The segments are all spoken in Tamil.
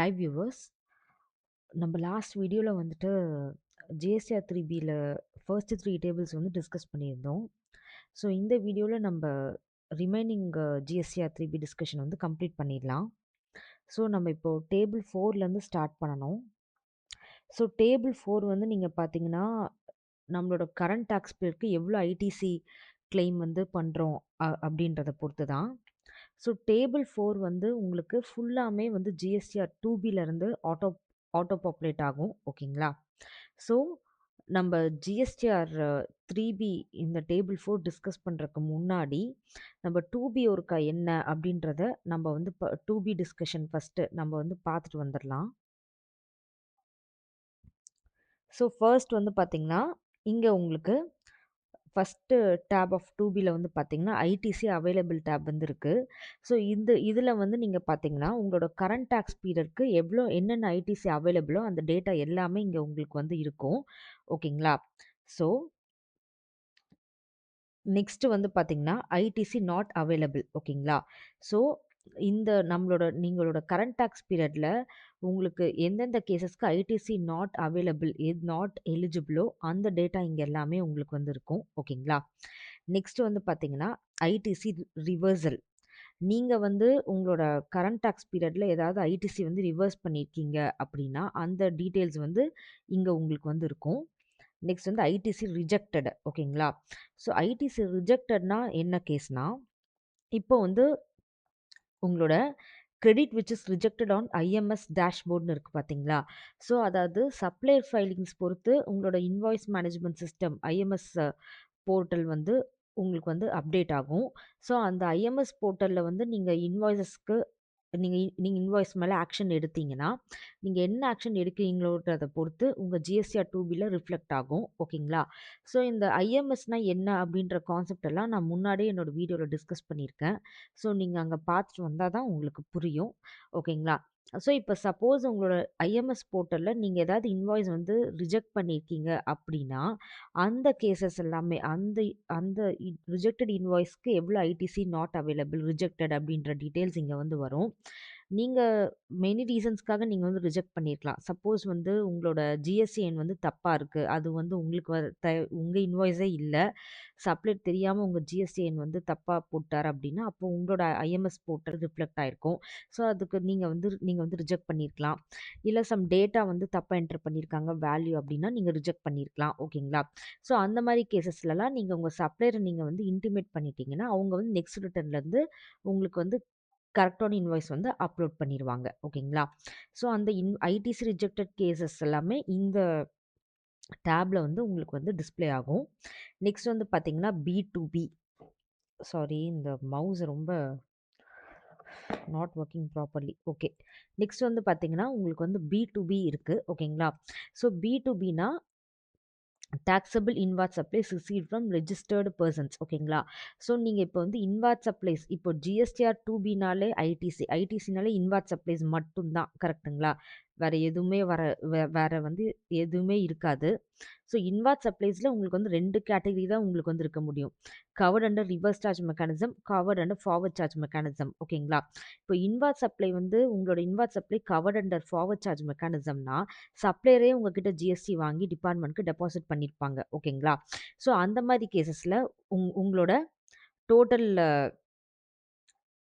Hi viewers. நம்ம லாஸ்ட் வீடியோல வந்துட்டு ஜிஎஸ்டிஆர் 3பில ஃபர்ஸ்ட் 3 டேபிள்ஸ் வந்து டிஸ்கஸ் பண்ணியிருந்தோம். ஸோ இந்த வீடியோல நம்ம ரிமைனிங் ஜிஎஸ்டிஆர் 3பி டிஸ்கஷன் வந்து கம்ப்ளீட் பண்ணிடலாம். ஸோ நம்ம இப்போ டேபிள் 4லேருந்து ஸ்டார்ட் பண்ணணும். ஸோ டேபிள் 4 வந்து நீங்கள் பார்த்தீங்கன்னா நம்மளோட கரண்ட் டாக்ஸ் பேருக்கு எவ்வளோ ஐடிசி கிளைம் வந்து பண்ணுறோம் அப்படின்றத பொறுத்து தான். ஸோ டேபிள் 4 வந்து உங்களுக்கு ஃபுல்லாமே வந்து ஜிஎஸ்டிஆர் 2பிலேருந்து ஆட்டோ பாப்புலேட் ஆகும். ஓகேங்களா? ஸோ நம்ம ஜிஎஸ்டிஆர் 3பி இந்த டேபிள் 4 டிஸ்கஸ் பண்ணுறதுக்கு முன்னாடி நம்ம 2பி ஒருக்கா என்ன அப்படின்றத நம்ம வந்து 2பி டிஸ்கஷன் ஃபஸ்ட்டு நம்ம வந்து பார்த்துட்டு வந்துடலாம். ஸோ ஃபர்ஸ்ட் வந்து பார்த்தீங்கன்னா இங்கே உங்களுக்கு ஃபஸ்ட்டு டேப் ஆஃப் 2பியில் வந்து பார்த்தீங்கன்னா ஐடிசி அவைலபிள் டேப் வந்து இருக்குது. ஸோ இதில் வந்து நீங்கள் பார்த்தீங்கன்னா உங்களோட கரண்ட் டாக்ஸ் பீரியட்க்கு எவ்வளோ என்னென்ன ஐடிசி அவைலபிளோ அந்த டேட்டா எல்லாமே இங்கே உங்களுக்கு வந்து இருக்கும். ஓகேங்களா? ஸோ நெக்ஸ்ட்டு வந்து பார்த்தீங்கன்னா ஐடிசி நாட் அவைலபிள். ஓகேங்களா? ஸோ நீங்களோட கரண்ட் டாக்ஸ் பீரியடில் உங்களுக்கு எந்தெந்த கேசஸ்க்கு ஐடிசி நாட் அவைலபிள் நாட் எலிஜிபிளோ அந்த டேட்டா இங்கே எல்லாமே உங்களுக்கு வந்து இருக்கும். ஓகேங்களா? நெக்ஸ்ட் வந்து பார்த்தீங்கன்னா ஐடிசி ரிவர்சல். நீங்கள் வந்து உங்களோட கரண்ட் டாக்ஸ் பீரியடில் ஏதாவது ஐடிசி வந்து ரிவர்ஸ் பண்ணியிருக்கீங்க அப்படின்னா அந்த டீட்டெயில்ஸ் வந்து இங்கே உங்களுக்கு வந்து இருக்கும். நெக்ஸ்ட் வந்து ஐடிசி ரிஜெக்டட். ஓகேங்களா? ஸோ ஐடிசி ரிஜெக்டட்னா என்ன கேஸ்னா இப்போ வந்து உங்களோட credit which is rejected on IMS டேஷ்போர்ட்னு இருக்குது பார்த்தீங்களா? ஸோ அதாவது சப்ளையர் ஃபைலிங்ஸ் பொறுத்து உங்களோட invoice management system IMS portal வந்து உங்களுக்கு வந்து அப்டேட் ஆகும். ஸோ அந்த ஐஎம்எஸ் போர்ட்டலில் வந்து நீங்கள் நீங்கள் இன்வாய்ஸ் மேலே ஆக்ஷன் எடுத்தீங்கன்னா நீங்கள் என்ன ஆக்ஷன் எடுக்கிறீங்களோன்றத பொறுத்து உங்கள் ஜிஎஸ்டிஆர் 2பியில் ரிஃப்ளெக்ட் ஆகும். ஓகேங்களா? ஸோ இந்த ஐஎம்எஸ்னால் என்ன அப்படின்ற கான்செப்ட் எல்லாம் நான் முன்னாடியே என்னோடய வீடியோவில் டிஸ்கஸ் பண்ணியிருக்கேன். ஸோ நீங்கள் அங்கே பார்த்துட்டு வந்தால் தான் உங்களுக்கு புரியும். ஓகேங்களா? ஸோ இப்போ சப்போஸ் உங்களோட ஐஎம்எஸ் போர்ட்டலில் நீங்கள் ஏதாவது இன்வாய்ஸ் வந்து ரிஜெக்ட் பண்ணியிருக்கீங்க அப்படின்னா அந்த கேசஸ் எல்லாமே அந்த அந்த ரிஜெக்டட் இன்வாய்ஸ்க்கு எவ்வளோ ஐடிசி நாட் அவைலபிள் ரிஜெக்டட் அப்படின்ற டீட்டெயில்ஸ் இங்கே வந்து வரும். நீங்கள் மெனி ரீசன்ஸ்க்காக நீங்கள் வந்து ரிஜெக்ட் பண்ணியிருக்கலாம். சப்போஸ் வந்து உங்களோட ஜிஎஸ்டிஎன் வந்து தப்பாக இருக்குது, அது வந்து உங்களுக்கு உங்கள் இன்வாய்ஸே இல்லை, சப்ளையர் தெரியாமல் உங்கள் ஜிஎஸ்டிஎன் வந்து தப்பாக போட்டார் அப்படின்னா அப்போ உங்களோட ஐஎம்எஸ் போர்ட்டல் ரிஃப்ளெக்ட் ஆகிருக்கும். ஸோ அதுக்கு நீங்கள் வந்து ரிஜெக்ட் பண்ணியிருக்கலாம். இல்லை சம் டேட்டா வந்து தப்பாக என்டர் பண்ணியிருக்காங்க வேல்யூ அப்படின்னா நீங்கள் ரிஜெக்ட் பண்ணியிருக்கலாம். ஓகேங்களா? ஸோ அந்த மாதிரி கேசஸ்லலாம் நீங்கள் உங்கள் சப்ளையரை நீங்கள் வந்து இன்டிமேட் பண்ணிட்டீங்கன்னா அவங்க வந்து நெக்ஸ்ட் ரிட்டர்ன்லேருந்து உங்களுக்கு வந்து கரெக்டான இன்வாய்ஸ் வந்து அப்லோட் பண்ணிடுவாங்க. ஓகேங்களா? ஸோ அந்த ஐடிசி ரிஜெக்டட் கேசஸ் எல்லாமே இந்த டேப்ல வந்து உங்களுக்கு வந்து டிஸ்ப்ளே ஆகும். நெக்ஸ்ட் வந்து பார்த்தீங்கன்னா பி2பி. சாரி, இந்த மவுஸ் ரொம்ப not working properly. Okay. Next வந்து பார்த்தீங்கன்னா உங்களுக்கு வந்து பி2பி இருக்குது. ஓகேங்களா? ஸோ பி2பினா taxable inward supplies receive from registered persons. ஓகேங்களா? ஸோ நீங்கள் இப்போ வந்து இன்வார்ட் சப்ளைஸ் இப்போ ஜிஎஸ்டிஆர் 2பினாலே ஐடிசினாலே இன்வார்ட் சப்ளைஸ் மட்டும்தான். கரெக்டுங்களா? வேறு எதுவுமே வேறு வந்து எதுவுமே இருக்காது. ஸோ இன்வார்ட் சப்ளைஸில் உங்களுக்கு வந்து 2 கேட்டகரி தான் உங்களுக்கு வந்து இருக்க முடியும். Covered under reverse charge mechanism, covered under forward charge mechanism. ஓகேங்களா? இப்போ இன்வார்ட் சப்ளை வந்து உங்களோட inward supply covered under forward charge மெக்கானிசம்னா சப்ளையரே உங்ககிட்ட ஜிஎஸ்டி வாங்கி டிபார்ட்மெண்ட்க்கு டெபாசிட் பண்ணியிருப்பாங்க. ஓகேங்களா? ஸோ அந்த மாதிரி கேசஸில் உங்களோட டோட்டல்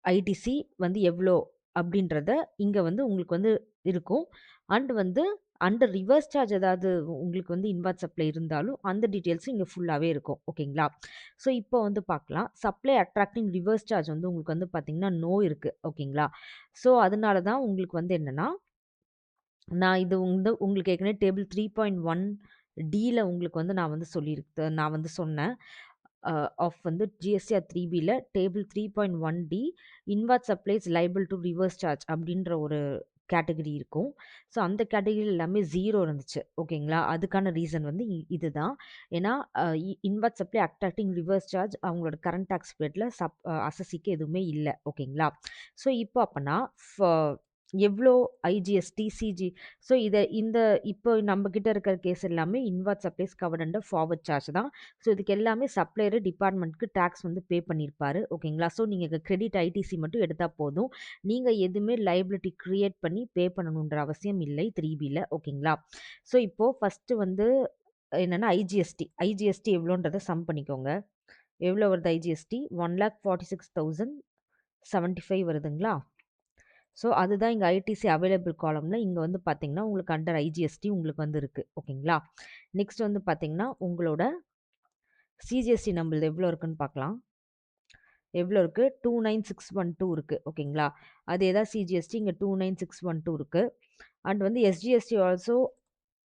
ஐடிசி வந்து எவ்வளோ அப்படின்றத இங்கே வந்து உங்களுக்கு வந்து இருக்கும். அண்ட் வந்து அண்டர் ரிவர்ஸ் சார்ஜ் ஏதாவது உங்களுக்கு வந்து இன்வார்ட் சப்ளை இருந்தாலும் அந்த டீட்டெயில்ஸும் இங்கே ஃபுல்லாகவே இருக்கும். ஓகேங்களா? ஸோ இப்போ வந்து பார்க்கலாம். சப்ளை அட்ராக்டிங் ரிவர்ஸ் சார்ஜ் வந்து உங்களுக்கு வந்து பார்த்தீங்கன்னா நோ இருக்குது. ஓகேங்களா? ஸோ அதனால தான் உங்களுக்கு வந்து என்னென்னா நான் இது உங்களுக்கு ஏற்கனவே டேபிள் 3.1டியில் உங்களுக்கு வந்து நான் வந்து சொன்னேன். ஆஃப் வந்து ஜிஎஸ்டிஆர் 3பியில் டேபிள் 3.1டி inward supplies liable to reverse charge அப்படின்ற ஒரு கேட்டகரி இருக்கும். ஸோ அந்த கேட்டகரியில் எல்லாமே 0 இருந்துச்சு. ஓகேங்களா? அதுக்கான ரீசன் வந்து இதுதான். ஏன்னா inward supply attracting reverse charge அவங்களோட கரண்ட் டாக்ஸ் பீரியடில் அசசிக்கு எதுவுமே இல்லை. ஓகேங்களா? ஸோ இப்போ அப்போனா எவ்வளோ ஐஜிஎஸ்டி, சிஜி. ஸோ இந்த இப்போ நம்ம கிட்ட இருக்கிற கேஸ் எல்லாமே inward supplies covert under forward charge தான். ஸோ இதுக்கு எல்லாமே சப்ளையர் டிபார்ட்மெண்ட்க்கு டாக்ஸ் வந்து பே பண்ணியிருப்பாரு. ஓகேங்களா? ஸோ நீங்க கிரெடிட் ஐடிசி மட்டும் எடுத்தா போதும். நீங்க எதுவுமே லைபிலிட்டி கிரியேட் பண்ணி பே பண்ணணுன்ற அவசியம் இல்லை 3Bல. ஓகேங்களா? ஸோ இப்போ ஃபர்ஸ்ட்டு வந்து என்னன்னா ஐஜிஎஸ்டி எவ்வளோன்றத சம் பண்ணிக்கோங்க. எவ்வளோ வருது ஐஜிஎஸ்டி? 1,46,075 வருதுங்களா? ஸோ அதுதான் இங்கே ஐடிசி அவைலபிள் காலம்ல இங்கே வந்து பார்த்தீங்கன்னா உங்களுக்கு அண்டர் ஐஜிஎஸ்டி உங்களுக்கு வந்து இருக்குது. ஓகேங்களா? நெக்ஸ்ட் வந்து பார்த்தீங்கன்னா உங்களோட சிஜிஎஸ்டி நம்மளது எவ்வளோ இருக்குன்னு பார்க்கலாம். எவ்வளோ இருக்குது? 29612 இருக்குது. ஓகேங்களா? அதே தான் சிஜிஎஸ்டி இங்கே 29612 இருக்குது. அண்ட் வந்து எஸ்ஜிஎஸ்டி ஆல்சோ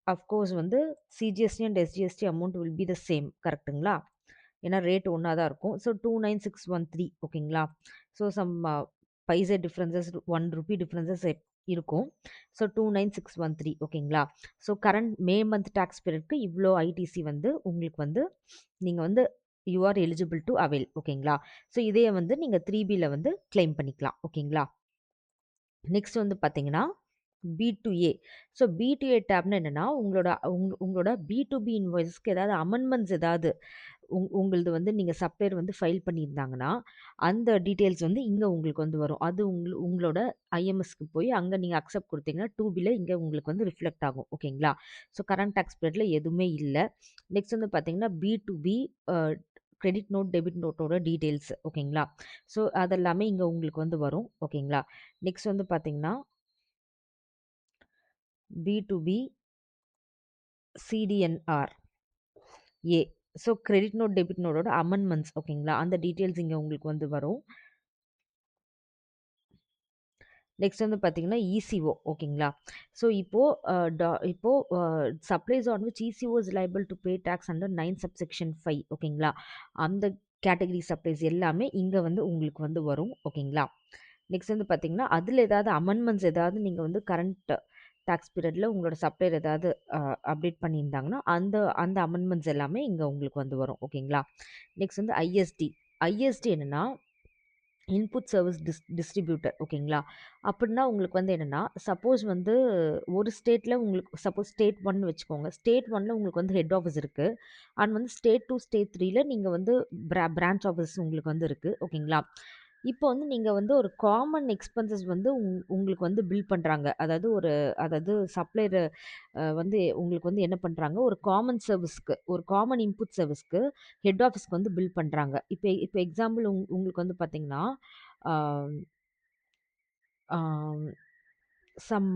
அஃப்கோர்ஸ் வந்து CGST and SGST amount will be the same. கரெக்ட்டுங்களா? ஏன்னா ரேட் ஒன்றா தான் இருக்கும். ஸோ 29613. ஓகேங்களா? So some paise differences 1 rupee differences இருக்கும். ஸோ 29613. ஓகேங்களா? So current May month tax பீரியட்க்கு இவ்வளோ ஐடிசி வந்து உங்களுக்கு வந்து நீங்கள் வந்து you are eligible to avail. ஓகேங்களா? ஸோ இதே வந்து நீங்கள் 3Bல வந்து கிளைம் பண்ணிக்கலாம். ஓகேங்களா? நெக்ஸ்ட் வந்து பார்த்தீங்கன்னா B2A. ஸோ B2A டேப்னா என்னன்னா உங்களோட B2B இன்வாய்ஸ்க்கு ஏதாவது அமெண்ட்மெண்ட்ஸ் ஏதாவது உங்களது வந்து நீங்கள் சப்ளையர் வந்து ஃபைல் பண்ணியிருந்தாங்கன்னா அந்த டீட்டெயில்ஸ் வந்து இங்கே உங்களுக்கு வந்து வரும். அது உங்களோட ஐஎம்எஸ்க்கு போய் அங்கே நீங்கள் அக்செப்ட் கொடுத்தீங்கன்னா 2Bல இங்கே உங்களுக்கு வந்து ரிஃப்ளெக்ட் ஆகும். ஓகேங்களா? ஸோ கரண்ட் டாக்ஸ் பீரியட்ல எதுவுமே இல்லை. நெக்ஸ்ட் வந்து பார்த்தீங்கன்னா B2B கிரெடிட் நோட் டெபிட் நோட்டோட டீட்டெயில்ஸ். ஓகேங்களா? ஸோ அதெல்லாமே இங்கே உங்களுக்கு வந்து வரும். ஓகேங்களா? நெக்ஸ்ட் வந்து பார்த்தீங்கன்னா B2B CDNR A. So credit note debit நோட்டோட அமெண்ட்மெண்ட்ஸ். ஓகேங்களா? அந்த டீட்டெயில்ஸ் இங்கே உங்களுக்கு வந்து வரும். நெக்ஸ்ட் வந்து பார்த்தீங்கன்னா இசிஓ. ஓகேங்களா? ஸோ இப்போது supplies on which ECO is liable to pay tax under 9 subsection 5. ஓகேங்களா? அந்த கேட்டகரி சப்ளைஸ் எல்லாமே இங்கே வந்து உங்களுக்கு வந்து வரும். ஓகேங்களா? நெக்ஸ்ட் வந்து பார்த்தீங்கன்னா அதில் ஏதாவது அமெண்ட்மெண்ட்ஸ் ஏதாவது நீங்கள் வந்து கரண்ட் டாக்ஸ் பீரியடில் உங்களோட சப்ளையர் ஏதாவது அப்டேட் பண்ணியிருந்தாங்கன்னா அந்த அந்த அமெண்ட்மெண்ட்ஸ் எல்லாமே இங்கே உங்களுக்கு வந்து வரும். ஓகேங்களா? நெக்ஸ்ட் வந்து ஐஎஸ்டி என்னென்னா இன்புட் சர்வீஸ் டிஸ்ட்ரிபியூட்டர். ஓகேங்களா? அப்படின்னா உங்களுக்கு வந்து என்னென்னா சப்போஸ் வந்து ஒரு ஸ்டேட்டில் உங்களுக்கு சப்போஸ் ஸ்டேட் 1 வச்சுக்கோங்க. ஸ்டேட் 1ல உங்களுக்கு வந்து ஹெட் ஆஃபீஸ் இருக்குது. அண்ட் வந்து ஸ்டேட் 2 ஸ்டேட் 3ல நீங்கள் வந்து பிரான்ச் ஆஃபீஸ் உங்களுக்கு வந்து இருக்குது. ஓகேங்களா? இப்போ வந்து நீங்கள் வந்து ஒரு காமன் எக்ஸ்பென்சஸ் வந்து உங்களுக்கு வந்து பில் பண்ணுறாங்க. அதாவது சப்ளையர் வந்து உங்களுக்கு வந்து என்ன பண்ணுறாங்க, ஒரு காமன் சர்வீஸ்க்கு ஒரு காமன் இன்புட் சர்வீஸ்க்கு ஹெட் ஆஃபீஸ்க்கு வந்து பில் பண்ணுறாங்க. இப்போ எக்ஸாம்பிள் உங்களுக்கு வந்து பார்த்தீங்கன்னா சம்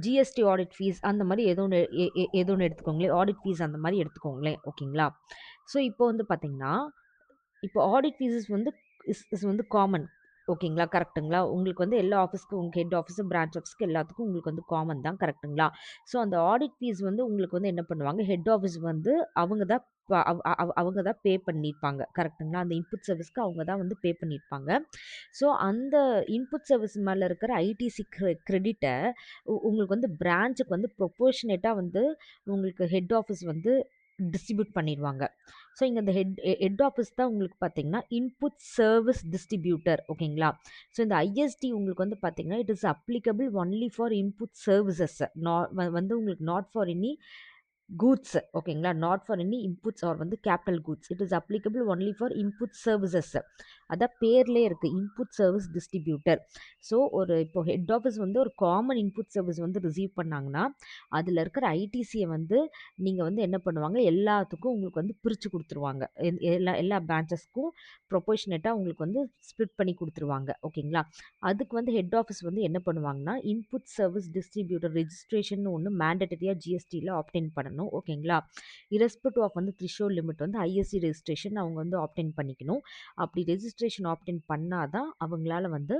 ஜிஎஸ்டி ஆடிட் ஃபீஸ் அந்த மாதிரி ஏதோ ஒன்று எடுத்துக்கோங்களேன். ஆடிட் ஃபீஸ் அந்த மாதிரி எடுத்துக்கோங்களேன். ஓகேங்களா? ஸோ இப்போ வந்து பார்த்தீங்கன்னா இப்போ ஆடிட் ஃபீஸஸ் வந்து இஸ் வந்து காமன். ஓகேங்களா? கரெக்ட்டுங்களா? உங்களுக்கு வந்து எல்லா ஆஃபீஸ்க்கும் உங்கள் ஹெட் ஆஃபீஸு, பிரான்ச் ஆஃபீஸ்க்கு எல்லாத்துக்கும் உங்களுக்கு வந்து காமன் தான். கரெக்ட்டுங்களா? ஸோ அந்த ஆடிட் ஃபீஸ் வந்து உங்களுக்கு வந்து என்ன பண்ணுவாங்க, ஹெட் ஆஃபீஸ் வந்து அவங்க தான் அவங்க தான் பே பண்ணியிருப்பாங்க. கரெக்ட்டுங்களா? அந்த இன்புட் சர்வீஸ்க்கு அவங்க தான் வந்து பே பண்ணியிருப்பாங்க. ஸோ அந்த இன்புட் சர்வீஸ் மேலே இருக்கிற ஐடிசி கிரெடிட்டை உங்களுக்கு வந்து பிரான்ச்சுக்கு வந்து ப்ரொபோர்ஷனேட்டாக வந்து உங்களுக்கு ஹெட் ஆஃபீஸ் வந்து டிஸ்ட்ரிபியூட் பண்ணிடுவாங்க. ஸோ இங்கே இந்த ஹெட் ஆஃபீஸ் தான் உங்களுக்கு பார்த்தீங்கன்னா இன்புட் சர்வீஸ் டிஸ்ட்ரிபியூட்டர். ஓகேங்களா? ஸோ இந்த ஐஎஸ்டி உங்களுக்கு வந்து பார்த்தீங்கன்னா it is applicable only for input services. வந்து உங்களுக்கு நாட் ஃபார் எனி கூட்ஸ். ஓகேங்களா? Not for any inputs or வந்து capital goods. It is applicable only for input services. அதான் பேர்லேயே இருக்குது இன்புட் சர்வீஸ் டிஸ்ட்ரிபியூட்டர். ஸோ இப்போ ஹெட் ஆஃபீஸ் வந்து ஒரு காமன் இன்புட் சர்வீஸ் வந்து ரிசீவ் பண்ணாங்கன்னா அதில் இருக்கிற ஐடிசியை வந்து நீங்கள் வந்து என்ன பண்ணுவாங்க, எல்லாத்துக்கும் உங்களுக்கு வந்து பிரித்து கொடுத்துருவாங்க. எல்லா பிரான்ச்சஸ்க்கும் ப்ரொபோர்ஷனேட்டாக உங்களுக்கு வந்து ஸ்ப்ளிட் பண்ணி கொடுத்துருவாங்க. ஓகேங்களா? அதுக்கு வந்து ஹெட் ஆஃபீஸ் வந்து என்ன பண்ணுவாங்கன்னா இன்புட் சர்வீஸ் டிஸ்ட்ரிபியூட்டர் ரெஜிஸ்ட்ரேஷன் ஒன்று மேண்டட்டரியாக ஜிஎஸ்டியில் ஆப்டெயின் பண்ணணும். ஓகேங்களா? இரஸ்பெக்டிவ் ஆஃப் வந்து த்ரிஷோல்ட் லிமிட் வந்து ஐஎஸ்சி ரெஜிஸ்ட்ரேஷன் அவங்க வந்து ஆப்டெயின் பண்ணிக்கணும். அப்படி ரெஜிஸ்ட்ரேஷன் ஆப்டெயின் பண்ணாதான் அவங்களால வந்து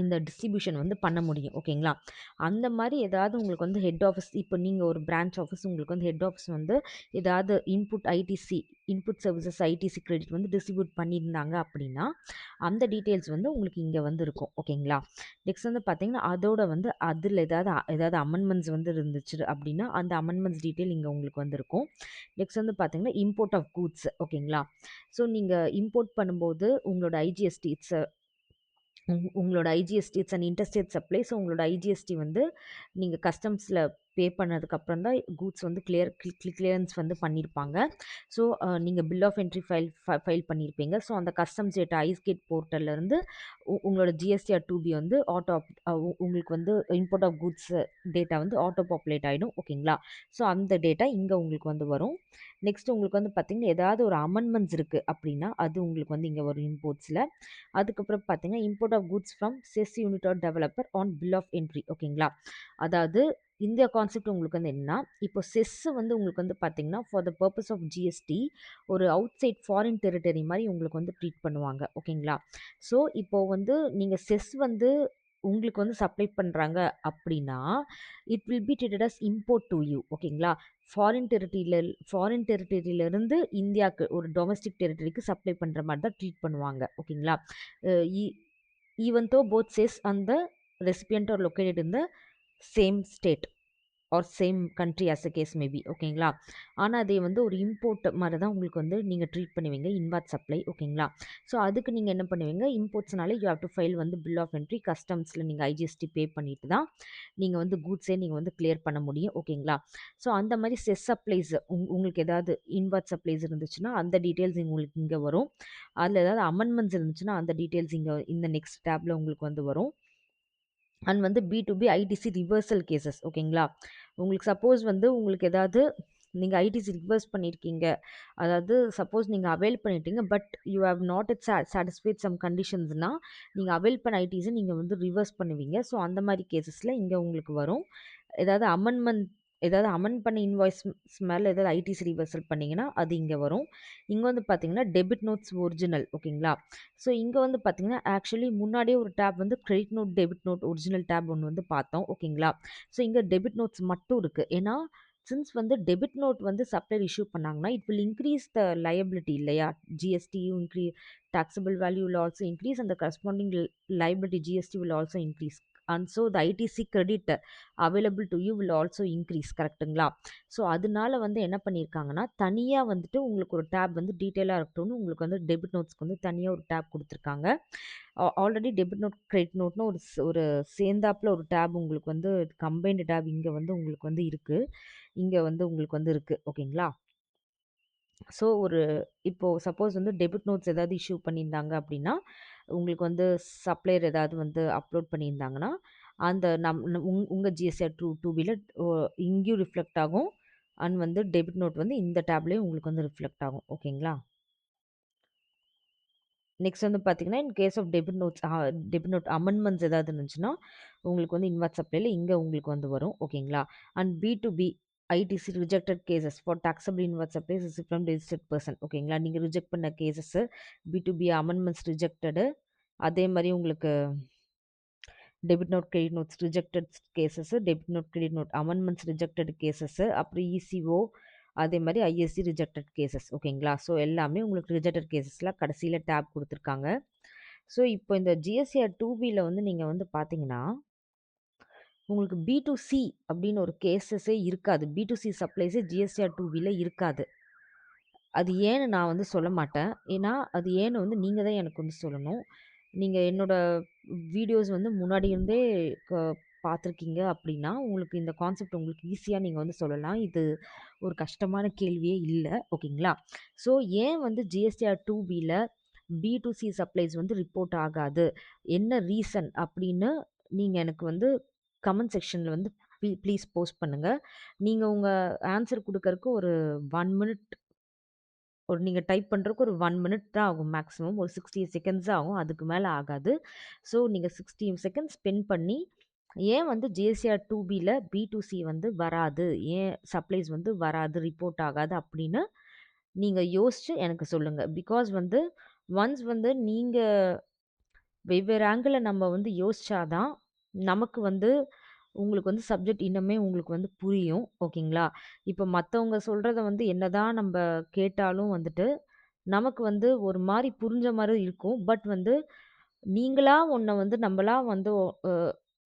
இந்த டிஸ்ட்ரிபியூஷன் வந்து பண்ண முடியும். ஓகேங்களா? அந்த மாதிரி ஏதாவது உங்களுக்கு வந்து ஹெட் ஆஃபீஸ் இப்போ நீங்கள் ஒரு பிரான்ச் ஆஃபீஸ் உங்களுக்கு வந்து ஹெட் ஆஃபீஸ் வந்து ஏதாவது இன்புட் சர்வீசஸ் ஐடிசி கிரெடிட் வந்து டிஸ்ட்ரிபியூட் பண்ணியிருந்தாங்க அப்படின்னா அந்த டீட்டெயில்ஸ் வந்து உங்களுக்கு இங்கே வந்து இருக்கும். ஓகேங்களா? நெக்ஸ்ட் வந்து பார்த்தீங்கன்னா அதோட வந்து அதில் ஏதாவது அமெண்ட்மெண்ட்ஸ் வந்து இருந்துச்சு அப்படின்னா அந்த அமெண்ட்மெண்ட்ஸ் டீட்டெயில் இங்கே உங்களுக்கு வந்து இருக்கும். நெக்ஸ்ட் வந்து பார்த்தீங்கன்னா இம்போர்ட் ஆஃப் கூட்ஸ். ஓகேங்களா? ஸோ நீங்கள் இம்போர்ட் பண்ணும்போது உங்களோட ஐஜிஎஸ்டி உங்களோட IGST it's and interstate supply. So உங்களோட ஐஜிஎஸ்டி வந்து நீங்கள் கஸ்டம்ஸில் பே பண்ணதுக்கப்புறம் தான் கூட்ஸ் வந்து கிளியரன்ஸ் வந்து பண்ணியிருப்பாங்க. ஸோ நீங்கள் பில் ஆஃப் என்ட்ரி ஃபைல் பண்ணியிருப்பீங்க. ஸோ அந்த கஸ்டம்ஸ் டேட்டா ஐஸ்கேட் போர்ட்டல்லேருந்து உங்களோட ஜிஎஸ்டிஆர் 2B வந்து உங்களுக்கு வந்து இம்போர்ட் ஆஃப் கூட்ஸ் டேட்டா வந்து ஆட்டோ பாப்புலேட் ஆகிடும். ஓகேங்களா? ஸோ அந்த டேட்டா இங்கே உங்களுக்கு வந்து வரும். நெக்ஸ்ட் உங்களுக்கு வந்து பார்த்தீங்கன்னா ஏதாவது ஒரு அமெண்ட்மெண்ட்ஸ் இருக்குது அப்படின்னா அது உங்களுக்கு வந்து இங்கே வரும் இம்போர்ட்ஸில். அதுக்கப்புறம் பார்த்தீங்கன்னா import of goods from SEZ unit or developer on bill of entry. ஓகேங்களா? அதாவது இந்த கான்செப்ட் உங்களுக்கு வந்து என்னன்னா, இப்போ செஸ் வந்து உங்களுக்கு வந்து பார்த்தீங்கன்னா for the purpose of GST ஒரு அவுட் சைட் ஃபாரின் டெரிட்டரி மாதிரி உங்களுக்கு வந்து ட்ரீட் பண்ணுவாங்க. ஓகேங்களா? ஸோ இப்போ வந்து நீங்கள் செஸ் வந்து உங்களுக்கு வந்து சப்ளை பண்ணுறாங்க அப்படின்னா it will be treated as import to you. ஓகேங்களா? ஃபாரின் டெரிட்டரியிலேருந்து இந்தியாவுக்கு ஒரு டொமஸ்டிக் டெரிட்டரிக்கு சப்ளை பண்ணுற மாதிரி தான் ட்ரீட் பண்ணுவாங்க. ஓகேங்களா? Even though both SEZ and the recipient are located in the same state or same country as a case maybe. ஓகேங்களா? ஆனால் அதை வந்து ஒரு இம்போர்ட் மாதிரி தான் உங்களுக்கு வந்து நீங்கள் ட்ரீட் பண்ணுவீங்க இன்வாட் சப்ளை. ஓகேங்களா? ஸோ அதுக்கு நீங்கள் என்ன பண்ணுவீங்க, இம்போர்ட்ஸ்னாலே யூ ஹேவ் டு ஃபைல் வந்து பில் ஆஃப் என்ட்ரி கஸ்டம்ஸில் நீங்கள் ஐஜிஎஸ்டி பே பண்ணிட்டு தான் நீங்கள் வந்து கூட்ஸே நீங்கள் வந்து கிளியர் பண்ண முடியும். ஓகேங்களா? ஸோ அந்த மாதிரி செஸ் சப்ளைஸ் உங்களுக்கு ஏதாவது இன்வாட் சப்ளைஸ் இருந்துச்சுன்னா அந்த டீட்டெயில்ஸ் உங்களுக்கு இங்கே வரும். அதில் ஏதாவது அமெண்ட்மெண்ட்ஸ் இருந்துச்சுன்னா அந்த டீட்டெயில்ஸ் இங்கே இந்த நெக்ஸ்ட் டேப்பில் உங்களுக்கு வந்து வரும். அண்ட் வந்து பி ஐடிசி ரிவர்சல் கேசஸ். ஓகேங்களா? உங்களுக்கு சப்போஸ் வந்து உங்களுக்கு ஏதாவது நீங்கள் ஐடிசி ரிவர்ஸ் பண்ணியிருக்கீங்க, அதாவது சப்போஸ் நீங்கள் அவைல் பண்ணிட்டீங்க but you have not it satisfied some கண்டிஷன்ஸ்னால் நீங்கள் அவைல் பண்ண ஐடிஸை நீங்கள் வந்து ரிவர்ஸ் பண்ணுவீங்க. ஸோ அந்த மாதிரி கேசஸில் இங்கே உங்களுக்கு வரும். ஏதாவது அமெண்ட் பண்ண இன்வாய்ஸ் மேலே ஏதாவது ஐடிசி ரிவர்சல் பண்ணிங்கன்னா அது இங்கே வரும். இங்கே வந்து பார்த்தீங்கன்னா டெபிட் நோட்ஸ் ஒரிஜினல். ஓகேங்களா? ஸோ இங்கே வந்து பார்த்தீங்கன்னா ஆக்சுவலி முன்னாடியே ஒரு டேப் வந்து credit note debit note original tab ஒன்று வந்து பார்த்தோம். ஓகேங்களா? ஸோ இங்கே டெபிட் நோட்ஸ் மட்டும் இருக்குது. ஏன்னா சின்ஸ் வந்து டெபிட் நோட் வந்து சப்ளையர் இஷ்யூ பண்ணாங்கன்னா it will increase the liability இல்லையா? ஜிஎஸ்டியும் taxable value will also increase and the corresponding liability GST will also increase. And so the ITC credit available to you will also increase. கரெக்ட்டுங்களா? ஸோ அதனால வந்து என்ன பண்ணியிருக்காங்கன்னா தனியாக வந்துட்டு உங்களுக்கு ஒரு டேப் வந்து டீட்டெயிலாக இருக்கட்டும்னு உங்களுக்கு வந்து டெபிட் நோட்ஸ்க்கு வந்து தனியாக ஒரு டேப் கொடுத்துருக்காங்க. ஆல்ரெடி டெபிட் நோட் கிரெடிட் நோட்னு ஒரு சேர்ந்தாப்பில் ஒரு டேப் உங்களுக்கு வந்து கம்பைன்டு டேப் இங்கே வந்து உங்களுக்கு வந்து இருக்குது. இங்கே வந்து உங்களுக்கு வந்து இருக்குது. ஓகேங்களா? ஸோ இப்போது சப்போஸ் வந்து டெபிட் நோட்ஸ் ஏதாவது இஷ்யூ பண்ணியிருந்தாங்க அப்படின்னா உங்களுக்கு வந்து சப்ளையர் ஏதாவது வந்து அப்லோட் பண்ணியிருந்தாங்கன்னா அந்த உங்கள் ஜிஎஸ்ஆர் 2B இங்கேயும் ரிஃப்ளெக்ட் ஆகும். அண்ட் வந்து டெபிட் நோட் வந்து இந்த டேப்லேயும் உங்களுக்கு வந்து ரிஃப்ளெக்ட் ஆகும். ஓகேங்களா? நெக்ஸ்ட் வந்து பார்த்தீங்கன்னா in case of debit note amendments ஏதாவது இருந்துச்சுன்னா உங்களுக்கு வந்து இன்வாட் சப்ளைல இங்கே உங்களுக்கு வந்து வரும். ஓகேங்களா? And B2B ITC rejected cases for taxable inward supplies is from registered person. ஓகேங்களா? நீங்கள் ரிஜெக்ட் பண்ண கேசஸ் B2B அமெண்ட்மெண்ட்ஸ் ரிஜெக்டடு, அதே மாதிரி உங்களுக்கு debit note credit notes rejected cases, debit note credit note amendments rejected cases, அப்புறம் இசிஓ, அதே மாதிரி ஐஎஸ்சி ரிஜெக்டட் கேசஸ். ஓகேங்களா? ஸோ எல்லாமே உங்களுக்கு ரிஜெக்டட் கேசஸ்லாம் கடைசியில் டேப் கொடுத்துருக்காங்க. ஸோ இப்போ இந்த ஜிஎஸ்டிஆர் 2Bயில் வந்து நீங்கள் வந்து பார்த்தீங்கன்னா உங்களுக்கு B2C அப்படின்னு ஒரு கேசஸே இருக்காது. B2C சப்ளைஸே ஜிஎஸ்டிஆர் 2Bயில் இருக்காது. அது ஏன்னு நான் வந்து சொல்ல மாட்டேன். ஏன்னா அது ஏன்னு வந்து நீங்கள் தான் எனக்கு வந்து சொல்லணும். நீங்கள் என்னோட வீடியோஸ் வந்து முன்னாடி இருந்தே பார்த்துருக்கீங்க அப்படின்னா உங்களுக்கு இந்த கான்செப்ட் உங்களுக்கு ஈஸியாக நீங்கள் வந்து சொல்லலாம். இது ஒரு கஷ்டமான கேள்வியே இல்லை. ஓகேங்களா? ஸோ ஏன் வந்து ஜிஎஸ்டிஆர் 2Bயில் B2C சப்ளைஸ் வந்து ரிப்போர்ட் ஆகாது, என்ன ரீசன் அப்படின்னு நீங்கள் எனக்கு வந்து கமெண்ட் செக்ஷனில் வந்து ப்ளீஸ் போஸ்ட் பண்ணுங்கள். நீங்கள் உங்கள் ஆன்சர் கொடுக்கறக்கு ஒரு 1 மினிட் நீங்கள் டைப் பண்ணுறதுக்கு ஒரு 1 மினிட் தான் ஆகும் மேக்ஸிமம். ஒரு 60 செகண்ட்ஸ் தான் ஆகும். அதுக்கு மேலே ஆகாது. ஸோ நீங்கள் 60 செகண்ட்ஸ் ஸ்பெண்ட் பண்ணி ஏன் வந்து ஜிஎஸ்டிஆர் 2Bயில் B2C வந்து வராது, ஏன் சப்ளைஸ் வந்து வராது, ரிப்போர்ட் ஆகாது அப்படின்னு நீங்கள் யோசிச்சு எனக்கு சொல்லுங்கள். பிகாஸ் வந்து ஒன்ஸ் வந்து நீங்கள் வெவ்வேறு ஆங்கிளில் நம்ம வந்து யோசிச்சாதான் நமக்கு வந்து உங்களுக்கு வந்து சப்ஜெக்ட் இன்னுமே உங்களுக்கு வந்து புரியும். ஓகேங்களா? இப்போ மற்றவங்க சொல்கிறத வந்து என்னதான் நம்ம கேட்டாலும் வந்துட்டு நமக்கு வந்து ஒரு மாதிரி புரிஞ்ச மாதிரி இருக்கும். பட் வந்து நீங்களா ஒன்றை வந்து நம்மளா வந்து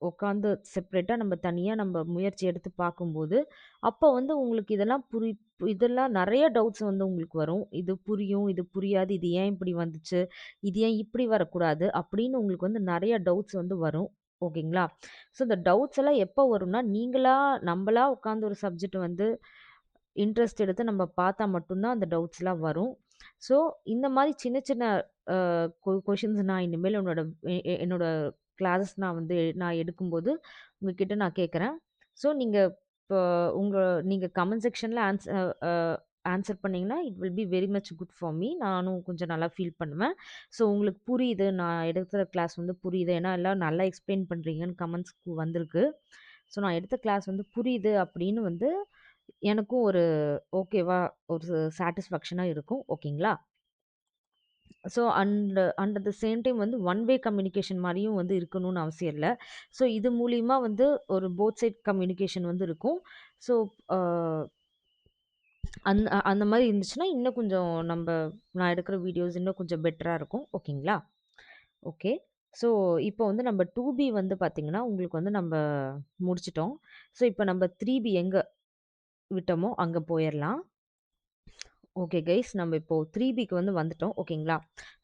உட்காந்து செப்பரேட்டா நம்ம தனியா நம்ம முயற்சி எடுத்து பார்க்கும்போது, அப்போ வந்து உங்களுக்கு இதெல்லாம் நெறைய டவுட்ஸ் வந்து உங்களுக்கு வரும். இது புரியும், இது புரியாது, இது ஏன் இப்படி வந்துச்சு? இது ஏன் இப்படி வரக்கூடாது? அப்படின்னு உங்களுக்கு வந்து நெறைய டவுட்ஸ் வந்து வரும். ஓகேங்களா? ஸோ இந்த டவுட்ஸ் எல்லாம் எப்போ வரும்னா, நம்பளா உட்காந்து ஒரு சப்ஜெக்ட் வந்து இன்ட்ரெஸ்ட் எடுத்து நம்ம பார்த்தா மட்டும் தான் அந்த டவுட்ஸ்லாம் வரும். ஸோ இந்த மாரி சின்ன சின்ன அ கொஷின்ஸ் நான் இனிமேல் என்னோட கிளாஸஸ் நான் எடுக்கும்போது உங்ககிட்ட நான் கேட்குறேன். ஸோ இப்போ உங்க நீங்க கமெண்ட் செக்ஷன்ல ஆன்சர் பண்ணீங்கன்னா, it will be very much good for me. நானும் கொஞ்சம் நல்லா ஃபீல் பண்ணுவேன். ஸோ உங்களுக்கு புரியுது. நான் எடுக்கிற கிளாஸ் வந்து புரியுது. ஏன்னா எல்லாம் நல்லா எக்ஸ்ப்ளைன் பண்றீங்கன்னு கமெண்ட்ஸ் வந்திருக்கு. ஸோ நான் எடுத்த கிளாஸ் வந்து புரியுது அப்படின்னு வந்து எனக்கும் ஒரு ஓகேவா, ஒரு சாட்டிஸ்ஃபேக்ஷனா இருக்கும். ஓகேங்களா? So at the same time வந்து ஒன் வே கம்யூனிகேஷன் மாரியும் வந்து இருக்கணும்னு அவசியம் இல்ல. ஸோ இது மூலியமா வந்து ஒரு போத் சைட் கம்யூனிகேஷன் வந்து இருக்கும். ஸோ அ அந்த மாரி இருந்துச்சுன்னா, இன்னும் கொஞ்சம் நான் எடுக்கிற வீடியோஸ் இன்னும் கொஞ்சம் பெட்டரா இருக்கும். ஓகேங்களா? ஓகே. ஸோ இப்போ வந்து நம்ம 2பி வந்து பார்த்தீங்கன்னா, உங்களுக்கு வந்து முடிச்சுட்டோம். ஸோ இப்போ நம்ம 3பி எங்க விட்டோமோ அங்க போயிரலாம். ஓகே கைஸ், நம்ம இப்போ 3பிக்கு வந்து வந்துட்டோம். ஓகேங்களா?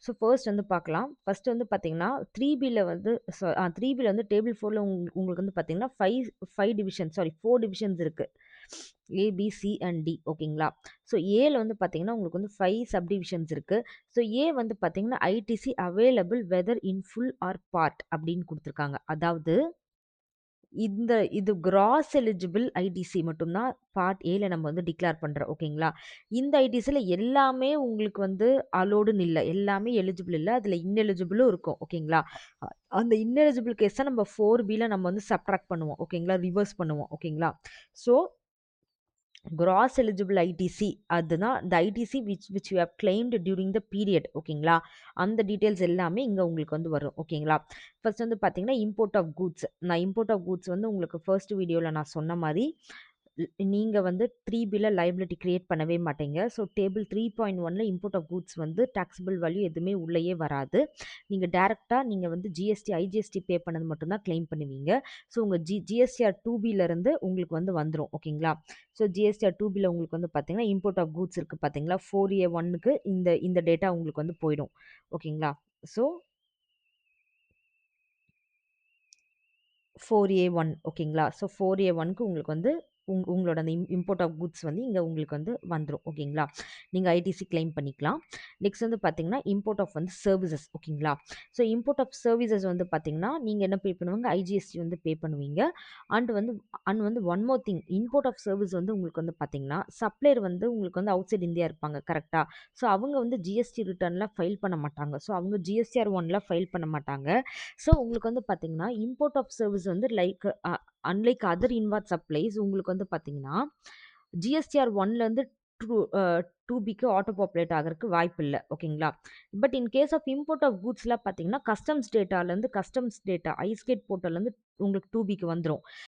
ஸோ ஃபர்ஸ்ட் வந்து பார்க்கலாம். ஃபர்ஸ்ட் வந்து பார்த்தீங்கன்னா, 3பில வந்து 3பில வந்து டேபிள் 4ல உங்களுக்கு வந்து பார்த்தீங்கன்னா, 5 டிவிஷன் சாரி 4 டிவிஷன்ஸ் இருக்கு. A, B, C and D. ஓகேங்களா? ஸோ ஏல வந்து பார்த்தீங்கன்னா, உங்களுக்கு வந்து 5 சப் டிவிஷன்ஸ் இருக்கு. ஸோ ஏ வந்து பார்த்தீங்கன்னா, ITC available whether in full or part அப்படின்னு குடுத்துருக்காங்க. அதாவது இது கிராஸ் எலிஜிபிள் ஐடிசி மட்டும் தான் பார்ட் ஏல நம்ம வந்து டிக்ளேர் பண்றோம். ஓகேங்களா? இந்த ஐடிசில எல்லாமே உங்களுக்கு வந்து அலோவ்டுன்னு இல்ல. எல்லாமே எலிஜிபிள் இல்ல. அதுல இன்எலிஜிபிளும் இருக்கும். ஓகேங்களா? அந்த இன்எலிஜிபிள் கேஸ நம்ம 4பில நம்ம வந்து சப்ட்ராக்ட் பண்ணுவோம். ஓகேங்களா? ரிவர்ஸ் பண்ணுவோம். ஓகேங்களா? ஸோ கிராஸ் எலிஜிபிள் ஐடிசி அதுதான் the ITC which you have claimed during the period. ஓகேங்களா? அந்த டீட்டெயில்ஸ் எல்லாமே இங்க உங்களுக்கு வந்து வரும். ஓகேங்களா? ஃபர்ஸ்ட் வந்து பார்த்தீங்கன்னா, இம்போர்ட் ஆஃப் கூட்ஸ். நான் இம்போர்ட் ஆஃப் கூட்ஸ் வந்து உங்களுக்கு ஃபர்ஸ்ட் வீடியோல நான் சொன்ன மாரி, நீங்க வந்து 3பில லையபிலிட்டி கிரியேட் பண்ணவே மாட்டீங்க. ஸோ டேபிள் 3.1ல இம்போர்ட் ஆஃப் கூட்ஸ் வந்து டாக்ஸபிள் வேல்யூ எதுவுமே உள்ளேயே வராது. நீங்க வந்து ஜிஎஸ்டி, ஐஜிஎஸ்டி பே பண்ணது மட்டும் தான் கிளைம் பண்ணுவீங்க. ஸோ உங்க ஜிஎஸ்டிஆர் 2பில இருந்து உங்களுக்கு வந்து வந்துரும். ஓகேங்களா? ஸோ ஜிஎஸ்டிஆர் 2பில உங்களுக்கு வந்து பார்த்தீங்கன்னா, இம்போர்ட் ஆஃப் கூட்ஸ் இருக்கு பார்த்தீங்களா? 4A1க்கு இந்த இந்த டேட்டா உங்களுக்கு வந்து போயிடும். ஓகேங்களா? ஸோ 4A1 ஓகேங்களா? ஸோ 4A1க்கு உங்களுக்கு வந்து உங்களோட அந்த இம்போர்ட் ஆஃப் குட்ஸ் வந்து இங்க உங்களுக்கு வந்து வந்துரும். ஓகேங்களா? நீங்க ஐடிசி கிளைம் பண்ணிக்கலாம். நெக்ஸ்ட் வந்து பார்த்தீங்கன்னா, இம்போர்ட் ஆஃப் வந்து சர்விசஸ். ஓகேங்களா? ஸோ இம்போர்ட் ஆஃப் சர்விசஸ் வந்து பார்த்தீங்கன்னா, நீங்க என்ன பே பண்ணுவாங்க? ஐஜிஎஸ்டி வந்து பே பண்ணுவீங்க. அண்ட் வந்து one more thing, import of service வந்து உங்களுக்கு வந்து பார்த்தீங்கன்னா, சப்ளையர் வந்து உங்களுக்கு வந்து அவுட் சைட் இந்தியா இருப்பாங்க. கரெக்ட்டா? ஸோ அவங்க வந்து ஜிஎஸ்டி ரிட்டர்ன்ல ஃபைல் பண்ண மாட்டாங்க. ஸோ அவங்க ஜிஎஸ்டிஆர் 1ல ஃபைல் பண்ண மாட்டாங்க. ஸோ உங்களுக்கு வந்து பார்த்தீங்கன்னா, இம்போர்ட் ஆஃப் சர்விஸ் வந்து அன்லைக் அதர் இன்வார்ட் சப்ளைஸ் உங்களுக்கு வந்து பார்த்தீங்கன்னா, ஜிஎஸ்டிஆர் 1லேருந்து ட்ரூ அ 2பிக்கு ஆட்டோ பாப்புலேட் ஆகறக்கு வாய்ப்பில்ல. ஓகேங்களா? But in case of import of கூட்ஸ்லாம் பார்த்தீங்கன்னா, கஸ்டம்ஸ் டேட்டா ஐஸ்கேட் போர்ட்டல்லேருந்து உங்களுக்கு 2பிக்கு வந்துரும்.